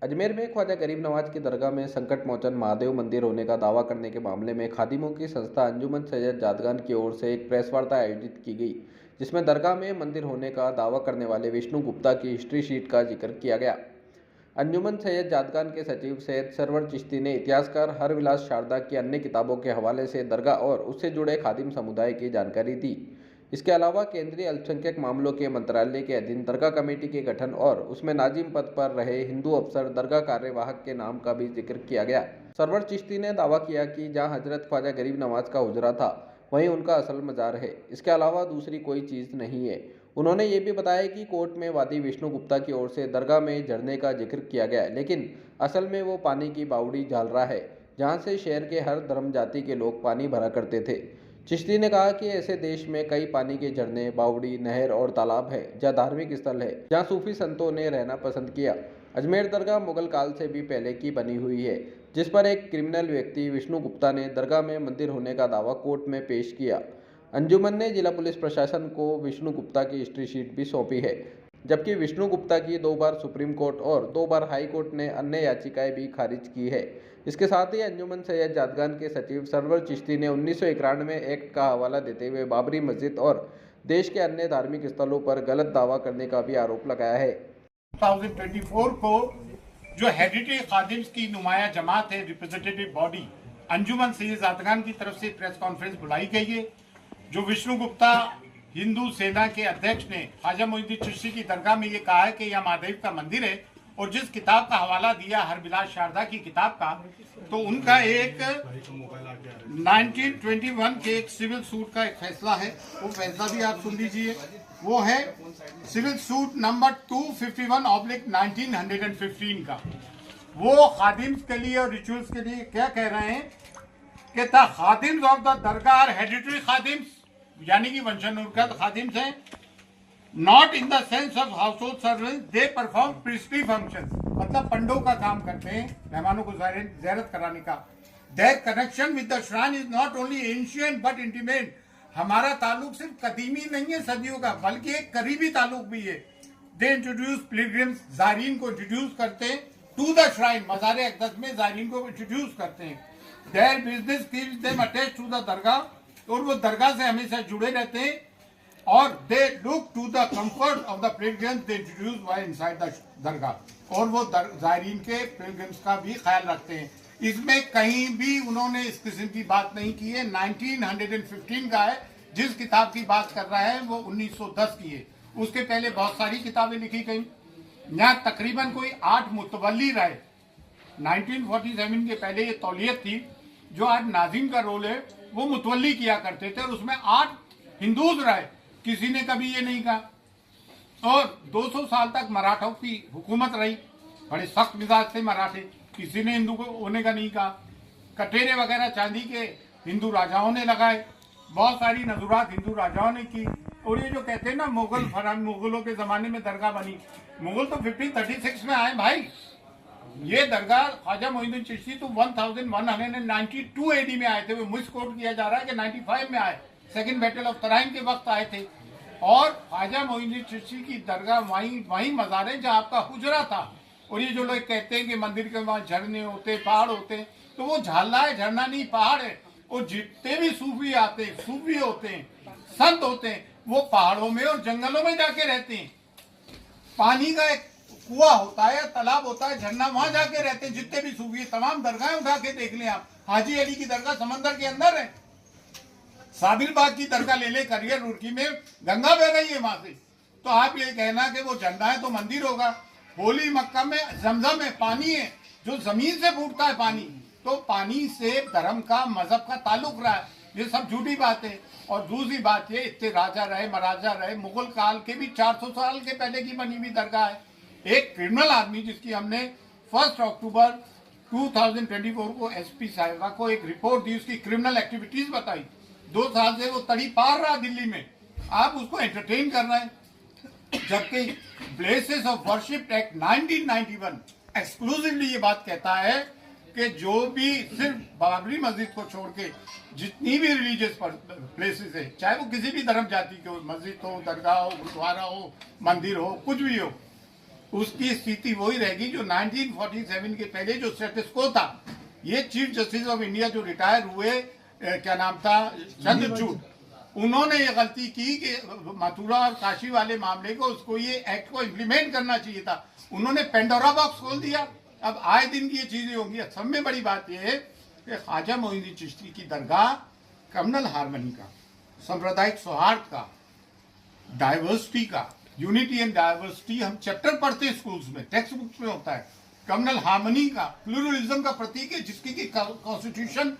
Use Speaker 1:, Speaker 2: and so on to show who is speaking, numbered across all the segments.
Speaker 1: अजमेर में ख्वाजा गरीब नवाज की दरगाह में संकट मोचन महादेव मंदिर होने का दावा करने के मामले में खादिमों की संस्था अंजुमन सैयद जादगान की ओर से एक प्रेस वार्ता आयोजित की गई, जिसमें दरगाह में मंदिर होने का दावा करने वाले विष्णु गुप्ता की हिस्ट्री शीट का जिक्र किया गया। अंजुमन सैयद जादगान के सचिव सैयद सरवर चिश्ती ने इतिहासकार हरविलास शारदा की अन्य किताबों के हवाले से दरगाह और उससे जुड़े खादिम समुदाय की जानकारी दी। इसके अलावा केंद्रीय अल्पसंख्यक मामलों के मंत्रालय के अधीन दरगाह कमेटी के गठन और उसमें नाजिम पद पर रहे हिंदू अफसर दरगाह कार्यवाहक के नाम का भी जिक्र किया गया। सरवर चिश्ती ने दावा किया कि जहां हजरत ख्वाजा गरीब नवाज का हुजरा था, वहीं उनका असल मजार है। इसके अलावा दूसरी कोई चीज़ नहीं है। उन्होंने ये भी बताया कि कोर्ट में वादी विष्णु गुप्ता की ओर से दरगाह में झरने का जिक्र किया गया, लेकिन असल में वो पानी की बावड़ी झाल रहा है, जहाँ से शहर के हर धर्म जाति के लोग पानी भरा करते थे। चिश्ती ने कहा कि ऐसे देश में कई पानी के झरने, बावड़ी, नहर और तालाब है, जहाँ धार्मिक स्थल है, जहाँ सूफी संतों ने रहना पसंद किया। अजमेर दरगाह मुगल काल से भी पहले की बनी हुई है, जिस पर एक क्रिमिनल व्यक्ति विष्णु गुप्ता ने दरगाह में मंदिर होने का दावा कोर्ट में पेश किया। अंजुमन ने जिला पुलिस प्रशासन को विष्णु गुप्ता की हिस्ट्री शीट भी सौंपी है, जबकि विष्णु गुप्ता की 2 बार सुप्रीम कोर्ट और 2 बार हाई कोर्ट ने अन्य याचिकाएं भी खारिज की है। इसके साथ ही अंजुमन सैयद जादगान के सचिव सरवर चिश्ती ने 1991 एक्ट का हवाला देते हुए बाबरी मस्जिद और देश के अन्य धार्मिक स्थलों पर गलत दावा करने का भी आरोप लगाया है।
Speaker 2: 2024 को जो हेरिटेज खादिम्स की नुमाया जमात है, रिप्रेजेंटेटिव बॉडी अंजुमन सैयद जादगान की तरफ से प्रेस कॉन्फ्रेंस बुलाई गई है। जो विष्णु गुप्ता हिंदू सेना के अध्यक्ष ने ख्वाजा मोइनुद्दीन चिश्ती की दरगाह में ये कहा है कि यह महादेव का मंदिर है, और जिस किताब का हवाला दिया हरविलास शारदा की किताब का, तो उनका एक 1921 के एक सिविल सूट का एक फैसला है, वो फैसला भी आप सुन लीजिए। वो है सिविल सूट नंबर 251/1915 का। वो खादिम्स के लिए और रिचुअल्स के लिए क्या कह रहे हैं कि the khadims of the dargah are heritage khadims, यानी कि वंशानुगत खादिम्स हैं, not in the sense of household servants, they perform priestly function, मतलब पंडों का काम करते हैं, मेहमानों को ज़ियारत कराने का। There connection with the shrine is not only ancient but intimate, हमारा ताल्लुक सिर्फ कदीमी नहीं है सदियों का, बल्कि एक करीबी ताल्लुक भी है। दे इंट्रोड्यूस पिलग्रिम्स, ज़ायरीन को इंट्रोड्यूस करते हैं टू द श्राइन, मज़ार अक़दस में ज़ायरीन को इंट्रोड्यूस करते हैं। Their business keeps them attached to the dargah, और वो दरगाह से हमेशा जुड़े रहते हैं, और they look to the comfort of the pilgrims they introduce while inside the dargah, और वो ज़ायरीन के पिलग्रिम्स का भी ख्याल रखते हैं। इसमें कहीं भी उन्होंने इस किस्म की बात नहीं की है। 1915 का है, जिस किताब की बात कर रहा है वो 1910 की है। उसके पहले बहुत सारी किताबें लिखी गई। यहाँ तकरीबन कोई 8 मुतवल्ली रहे। 1947 के पहले ये तौलियत थी, जो आज नाजिम का रोल है वो मुतवल्ली किया करते थे, और उसमें 8 हिंदूज रहे, किसी ने कभी ये नहीं कहा। और 200 साल तक मराठों की हुकूमत रही, बड़े सख्त मिजाज थे मराठे, किसी ने हिंदू को होने का नहीं कहा। कटेरे वगैरह चांदी के हिंदू राजाओं ने लगाए, बहुत सारी नजुरात हिंदू राजाओं ने की। और ये जो कहते हैं ना मुगलों के जमाने में दरगाह बनी, मुगल तो 1536 में आए भाई। ये दरगाह ख्वाजा मोइनुद्दीन चिश्ती तो 1192 AD में आए थे। वो मिस कोट किया जा रहा है कि 95 में आए, सेकंड बैटल ऑफ तराइन के वक्त आए थे। और ख्वाजा मोइनुद्दीन चिश्ती की दरगाह वहीं मज़ार है जहाँ आपका हुजरा था। और ये जो लोग कहते हैं कि मंदिर के वहाँ झरने होते, पहाड़ होते, तो वो झाला है, झरना नहीं पहाड़ है। और जितने भी सूफी आते हैं, सूफी होते हैं, संत होते हैं, वो पहाड़ों में और जंगलों में जाके रहते हैं। पानी का एक कुआ होता है, तालाब होता है, झरना, वहां जाके रहते हैं। जितने भी सूफी है, तमाम दरगाहें उठा के देख लें आप। हाजी अली की दरगाह समंदर के अंदर है। साबिर बाग की दरगाह ले ले, करियर रुड़की में गंगा बह रही है वहां से। तो आप ये कहना कि वो झंडा है तो मंदिर होगा। होली मक्का में जमजम है, पानी है जो जमीन से फूटता है पानी, तो पानी से धर्म का, मजहब का ताल्लुक रहा है। ये सब झूठी बात है। और दूसरी बात ये, इतने राजा रहे, महाराजा रहे, मुगल काल के भी 400 साल के पहले की बनी हुई दरगाह है। एक क्रिमिनल आदमी जिसकी हमने 1 अक्टूबर 2024 को SP साहिबा को एक रिपोर्ट दी, उसकी क्रिमिनल एक्टिविटीज बताई। 2 साल से वो तड़ी पार रहा दिल्ली में, आप उसको एंटरटेन कर रहे हैं। जबकि places of worship act 1991 exclusively ये बात कहता है कि जो भी सिर्फ बाबरी मस्जिद को छोड़ के जितनी भी रिलीजियस प्लेसेस है, चाहे वो किसी भी धर्म जाति के हो, मस्जिद हो, दरगाह हो, गुरुद्वारा हो, मंदिर हो, कुछ भी हो, उसकी स्थिति वही रहेगी जो 1947 के पहले जो स्टेटस को था। ये चीफ जस्टिस ऑफ इंडिया जो रिटायर हुए, क्या नाम था, चंद्रचूड़, उन्होंने ये गलती की कि मथुरा और काशी वाले मामले को, उसको ये एक्ट को इम्प्लीमेंट करना चाहिए था। उन्होंने पेंडोरा बॉक्स खोल दिया। अब आए दिन की ये चीजें होंगी। सब में बड़ी बात यह है कि ख्वाजा मोइनुद्दीन चिश्ती की दरगाह कम्युनल हार्मनी का, सांप्रदायिक सौहार्द का, डाइवर्सिटी का, यूनिटी एंड डाइवर्सिटी हम चैप्टर पढ़ते हैं स्कूल्स में, टेक्स्ट बुक्स में होता है। कम्युनल हार्मनी का, प्लूरलिज्म का प्रतीक है, जिसकी की कॉन्स्टिट्यूशन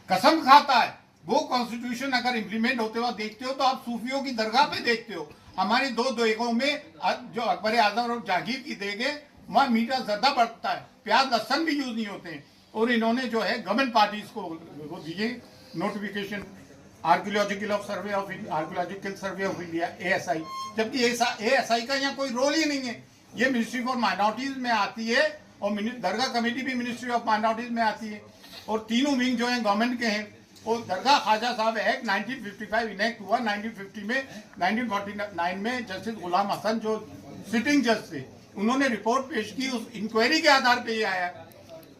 Speaker 2: कसम खाता है। वो कॉन्स्टिट्यूशन अगर इम्प्लीमेंट होते हुए देखते हो तो आप सूफियों की दरगाह पे देखते हो। हमारी दो देगों में जो अकबर आजम और जहांगीर की देग है, वहाँ मीठा ज्यादा बढ़ता है, प्याज लहसन भी यूज नहीं होते हैं। और इन्होंने जो है गवर्नमेंट पार्टीज को वो दिए notification, archaeological survey of India, ASI, जबकि ASI का यहाँ कोई रोल ही नहीं है। ये मिनिस्ट्री फॉर माइनॉरिटीज में आती है और दरगाह कमेटी भी मिनिस्ट्री ऑफ माइनॉरिटीज में आती है। और तीनों विंग जो है गवर्नमेंट के हैं। और दरगाह ख्वाजा साहब एक्ट 1955 इनेक्ट हुआ 1950 में। 1949 में जस्टिस गुलाम हसन जो सिटिंग जज थे, उन्होंने रिपोर्ट पेश की। उस इंक्वायरी के आधार पर ये आया।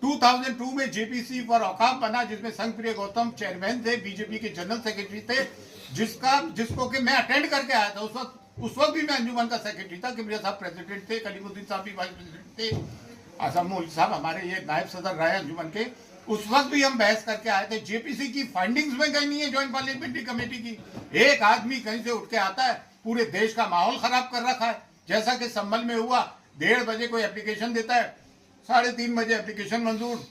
Speaker 2: 2002 में JPC फॉर औकाफ बना, जिसमें संघप्रिय गौतम चेयरमैन थे, बीजेपी के जनरल सेक्रेटरी थे, जिसको कि मैं अटेंड करके आया था। उस वक्त भी मैं अंजुमन का सेक्रेटरी था। कि साहब प्रेसिडेंट थे, कलीमुद्दीन साहब भी वाइस प्रेसिडेंट थे, आजम साहब हमारे ये नायब सदर रहे अंजुमन के। उस वक्त भी हम बहस करके आए थे। JPC की फाइंडिंग्स में कहीं नहीं है, ज्वाइंट पार्लियामेंट्री कमेटी की। एक आदमी कहीं से उठ के आता है, पूरे देश का माहौल खराब कर रखा है। जैसा कि संभल में हुआ, 1:30 बजे कोई एप्लीकेशन देता है, 3:30 बजे एप्लीकेशन मंजूर,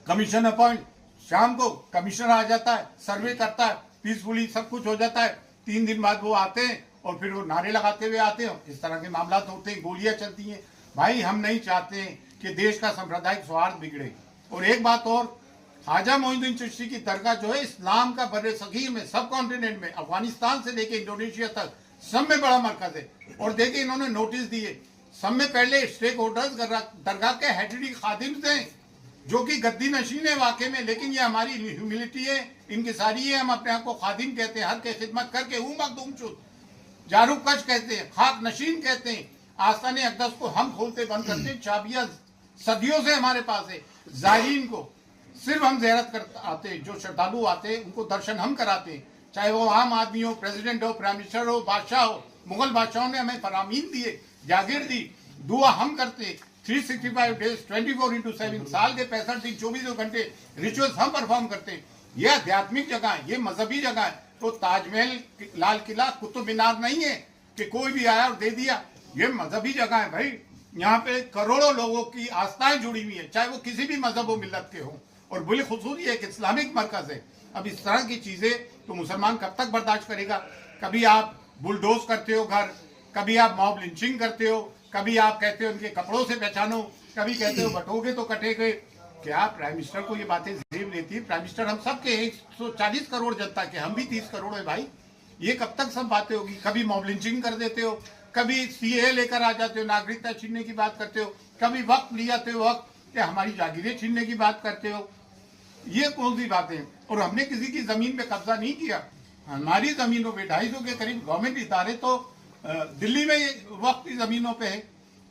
Speaker 2: कमीशन अपॉइंट, शाम को कमिश्नर आ जाता है, सर्वे करता है, पीसफुली सब कुछ हो जाता है। 3 दिन बाद वो आते हैं और फिर वो नारे लगाते हुए आते हैं। इस तरह के मामला होते हैं, गोलियां चलती हैं। भाई हम नहीं चाहते कि देश का सांप्रदायिक सौहार्द बिगड़े। और एक बात और, ख्वाजा मोइनुद्दीन चिश्ती की दरगाह जो है इस्लाम का बर्रे सगीर में, सब कॉन्टिनेंट में, अफगानिस्तान से लेके इंडोनेशिया तक सब में बड़ा मरकज है। और देखिए इन्होंने नोटिस दिए, सब में पहले स्टेक होल्डर्स दरगाह के हेडरी खादिम थे, जो कि गद्दी नशीन है वाकई में। लेकिन ये हमारी ह्यूमिलिटी है, इनकी सारी है। हम अपने आप को खादिम कहते हैं, हर के खिदमत करके हूँ मखदूम शुद, जारूक कश कहते हैं, खाक नशीन कहते हैं। आस्ताने अक़दस को हम खोलते बंद करते हैं। चाबियां सदियों से हमारे पास है। ज़ायरीन को सिर्फ हम ज़ियारत कर आते हैं, जो श्रद्धालु आते हैं उनको दर्शन हम कराते हैं, चाहे वो आम आदमी हो, प्रेसिडेंट हो, प्राइम मिनिस्टर हो, बादशाह हो। मुगल बादशाहों ने हमें फरामीन दिए, जागीर दी, दुआ हम करते। 365 डेज 24/7 साल के 65 दिन 24 घंटे रिचुअल्स हम परफॉर्म करते हैं। ये आध्यात्मिक जगह है, ये मजहबी जगह है। तो ताजमहल, लाल किला, कुतुब मीनार नहीं है कि कोई भी आया और दे दिया। ये मजहबी जगह है भाई। यहाँ पे करोड़ों लोगों की आस्थाएं जुड़ी हुई है, चाहे वो किसी भी मजहब व मिल्लत के हों। और बिलखुसूस ये एक इस्लामिक मरकज है। अब इस तरह की चीजें तो मुसलमान कब तक बर्दाश्त करेगा। कभी आप बुलडोज करते हो घर, कभी आप मॉब लिंचिंग करते हो, कभी आप कहते हो उनके कपड़ों से पहचानो, कभी कहते हो बटोगे तो कटेगे। क्या प्राइम मिनिस्टर को ये बातें जेब लेती है? प्राइम मिनिस्टर हम सब के 140 करोड़ जनता के, हम भी 30 करोड़ है भाई। ये कब तक सब बातें होगी? कभी मॉब लिंचिंग कर देते हो, कभी CAA लेकर आ जाते हो, नागरिकता छीनने की बात करते हो, कभी वक्त ले जाते हो, वक्त कि हमारी जागीरें छीनने की बात करते हो। ये कौन सी बातें? और हमने किसी की जमीन पे कब्जा नहीं किया। हमारी जमीनों पे 250 के करीब गवर्नमेंट इदारे तो दिल्ली में वक्त की जमीनों पे है।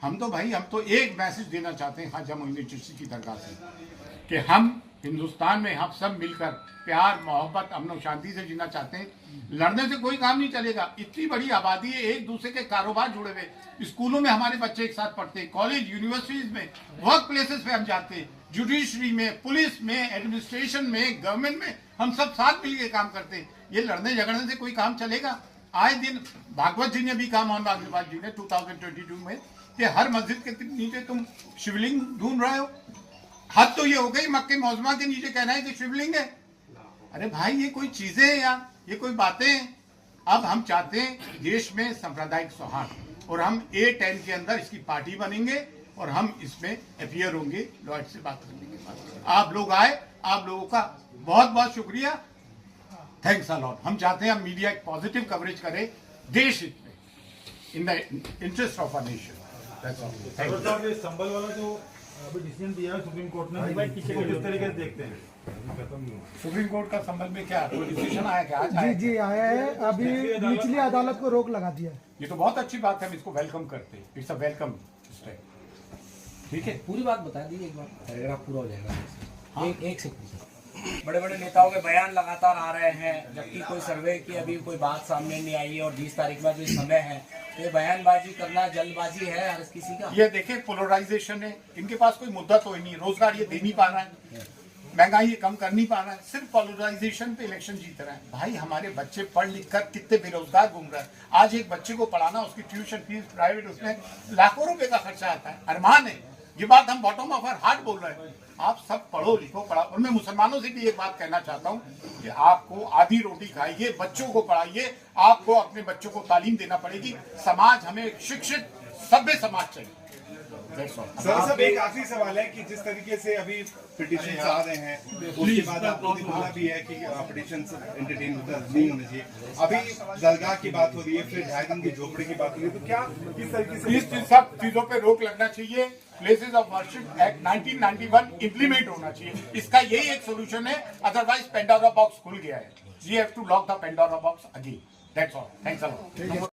Speaker 2: हम तो एक मैसेज देना चाहते हैं ख्वाजा मोइनुद्दीन चिश्ती की दरगाह से कि हम हिंदुस्तान में हम सब मिलकर प्यार, मोहब्बत, अमन और शांति से जीना चाहते हैं। लड़ने से कोई काम नहीं चलेगा। इतनी बड़ी आबादी है, एक दूसरे के कारोबार जुड़े हुए। स्कूलों में हमारे बच्चे एक साथ पढ़ते हैं, कॉलेज, यूनिवर्सिटीज में, वर्क प्लेसेस पे हम जाते हैं, जुडिशरी में, पुलिस में, एडमिनिस्ट्रेशन में, गवर्नमेंट में, हम सब साथ मिलकर काम करते हैं। ये लड़ने झगड़ने से कोई काम चलेगा? आए दिन भागवत जी ने भी कहा, मोहन भागवत जी ने 2022 में, कि हर मस्जिद के नीचे तुम शिवलिंग ढूंढ रहे हो। हद तो ये हो गई, मक्के मौजमा के नीचे कहना है कि शिवलिंग है। अरे भाई ये कोई चीजें हैं यार, ये कोई बातें हैं? अब हम चाहते हैं देश में सांप्रदायिक सौहार्द, और हम A10 के अंदर इसकी पार्टी बनेंगे और हम इसमें अपियर होंगे लॉर्ड से बात करने के बाद। आप लोग आए, आप लोगों का बहुत बहुत शुक्रिया, थैंक्स अ लॉट। हम चाहते हैं हम मीडिया एक पॉजिटिव कवरेज करे देश हित में, in the interest of a nation.
Speaker 3: Sambhal वाला जो अभी डिसीजन दिया है सुप्रीम कोर्ट ने, भाई किस तरीके से देखते हैं?
Speaker 2: सुप्रीम कोर्ट का संबंध में क्या कोई डिसीजन आया क्या आज
Speaker 4: जी
Speaker 2: आया?
Speaker 4: जी आया है। अभी निचली अदालत को रोक लगा दिया है।
Speaker 2: ये तो बहुत अच्छी बात है, हम इसको वेलकम करते हैं। It's a welcome step. ठीक है,
Speaker 5: पूरी बात बता दी एक बार, पैराग्राफ पूरा हो जाएगा।
Speaker 2: हाँ।
Speaker 5: एक सेकंड। बड़े बड़े नेताओं के बयान लगातार आ रहे हैं, जबकि कोई सर्वे की अभी कोई बात सामने नहीं आई है और 20 तारीख में भी समय है। तो ये बयानबाजी करना जल्दबाजी है हर किसी का।
Speaker 2: ये देखिए पोलराइजेशन है, इनके पास कोई मुद्दा तो ही नहीं, रोजगार ये दे नहीं पा रहा है, महंगाई ये कम कर नहीं पा रहा है, सिर्फ पोलराइजेशन पे इलेक्शन जीत रहा है। भाई हमारे बच्चे पढ़ लिख कर कितने बेरोजगार घूम रहे हैं। आज एक बच्चे को पढ़ाना, उसकी ट्यूशन फीस प्राइवेट, उसमें लाखों रुपए का खर्चा आता है। अरमान है, ये बात हम बॉटम ऑफ आवर हार्ट बोल रहे हैं। आप सब पढ़ो लिखो पढ़ाओ। और मैं मुसलमानों से भी एक बात कहना चाहता हूँ कि आपको आधी रोटी खाइए, बच्चों को पढ़ाइए, आपको अपने बच्चों को तालीम देना पड़ेगी। समाज हमें शिक्षित सभ्य समाज चाहिए।
Speaker 6: सर एक आखिरी सवाल है कि जिस तरीके से अभी पिटिशन आ रहे हैं, उसके बाद आपको बोला भी है कि पिटिशन एंटरटेन नहीं होने चाहिए। अभी दरगाह की बात हो रही है, फिर 2.5 दिन की झोपड़ी की बात हो रही है, तो क्या किस तरीके से
Speaker 2: इस सब चीजों पे रोक लगना चाहिए। Places of worship act 1991 implement होना चाहिए। इसका यही एक सोल्यूशन है, अदरवाइज पेंडोरा बॉक्स खुल गया है। We have to lock the Pandora box again. That's all. Thanks a lot.